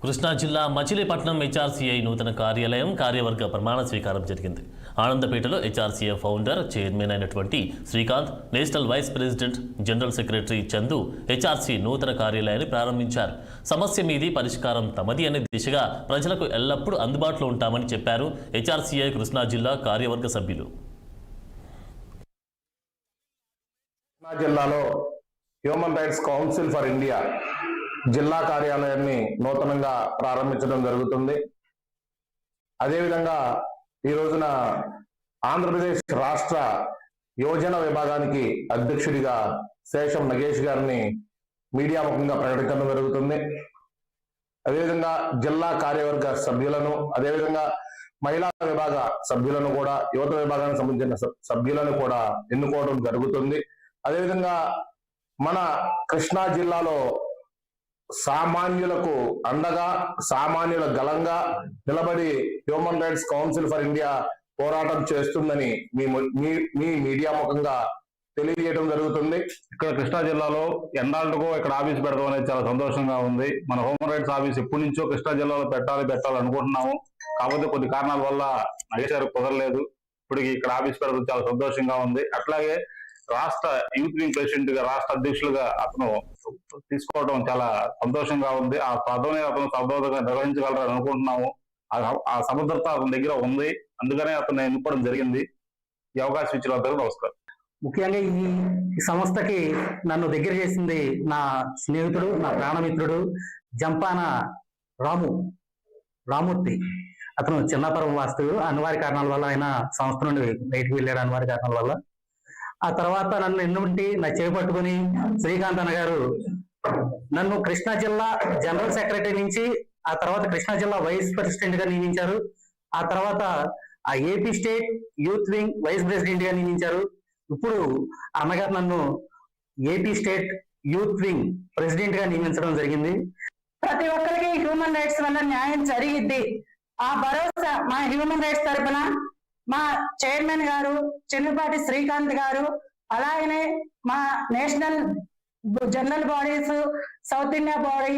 కృష్ణా జిల్లా మచిలీపట్నం హెచ్ఆర్సీఐ నూతన కార్యాలయం కార్యవర్గ ప్రమాణ స్వీకారం జరిగింది. ఆనందపేటలో హెచ్ఆర్సీఐ ఫౌండర్, చైర్మన్ అయినటువంటి Srikanth, national vice president, general secretary Chandu HRC నూతన కార్యాలయాన్ని ప్రారంభించారు. సమస్య మీది, పరిష్కారం తమది అనే దిశగా ప్రజలకు ఎల్లప్పుడూ అందుబాటులో ఉంటామని చెప్పారు హెచ్ఆర్సీఐ కృష్ణా జిల్లా కార్యవర్గ సభ్యులు. కృష్ణా జిల్లాలో human rights council for India జిల్లా కార్యాలయాన్ని నూతనంగా ప్రారంభించడం జరుగుతుంది. అదేవిధంగా ఈ రోజున ఆంధ్రప్రదేశ్ రాష్ట్ర యోజన విభాగానికి అధ్యక్షుడిగా శేషం నగేష్ గారిని మీడియా ముఖంగా ప్రకటించడం జరుగుతుంది. అదేవిధంగా జిల్లా కార్యవర్గ సభ్యులను, అదేవిధంగా మహిళా విభాగ సభ్యులను కూడా, యువత విభాగానికి సంబంధించిన సభ్యులను కూడా ఎన్నుకోవడం జరుగుతుంది. అదేవిధంగా మన కృష్ణా జిల్లాలో సామాన్యులకు అండగా, సామాన్యుల గలంగా నిలబడి human rights council for India పోరాటం చేస్తుందని మీ మీడియా ముఖంగా తెలియజేయడం జరుగుతుంది. ఇక్కడ కృష్ణా జిల్లాలో ఎన్నాళ్ళకో ఇక్కడ ఆఫీస్ పెడతాం అనేది చాలా సంతోషంగా ఉంది. మన హ్యూమన్ రైట్స్ ఆఫీస్ ఎప్పటి నుంచో కృష్ణా జిల్లాలో పెట్టాలి అనుకుంటున్నాము. కాకపోతే కొన్ని కారణాల వల్ల నగేశారు కుదరలేదు. ఇప్పటికి ఇక్కడ ఆఫీస్ పెడతాం చాలా సంతోషంగా ఉంది. అట్లాగే రాష్ట్ర యూత్ వింగ్ ప్రెసిడెంట్ గా, రాష్ట్ర అధ్యక్షులుగా అతను తీసుకోవడం చాలా సంతోషంగా ఉంది. ఆ పదవిని అతను సమర్థంగా నిర్వహించగలరని అనుకుంటున్నాము. ఆ సమర్థత అతని దగ్గర ఉంది. అందుకనే అతను ఎన్నుకోవడం జరిగింది. ఈ అవకాశం ఇచ్చిన అందరూ నమస్కారం. ముఖ్యంగా ఈ సంస్థకి నన్ను దగ్గర చేసింది నా స్నేహితుడు, నా ప్రాణమిత్రుడు జంపాన రామూర్తి. అతను చిన్నాపురం వాస్తవుడు. అనివార్య కారణాల వల్ల ఆయన సంస్థ నుండి బయటకు వెళ్ళాడు, అనివార్య కారణాల వల్ల. ఆ తర్వాత నన్ను ఎన్నుంటి నా చేపట్టుకుని శ్రీకాంత్ అన్న గారు నన్ను కృష్ణా జిల్లా జనరల్ సెక్రటరీ నుంచి ఆ తర్వాత కృష్ణా జిల్లా వైస్ ప్రెసిడెంట్ గా నియమించారు. ఆ తర్వాత ఆ AP state youth wing vice president గా నియమించారు. ఇప్పుడు అన్నగారు నన్ను AP state youth wing president గా నియమించడం జరిగింది. ప్రతి ఒక్కరికి హ్యూమన్ రైట్స్ వల్ల న్యాయం జరిగిద్ది. ఆ భరోసా మా హ్యూమన్ రైట్స్ తరఫున మా చైర్మన్ గారు చిన్నపాటి శ్రీకాంత్ గారు, అలాగనే మా national general bodies, south India body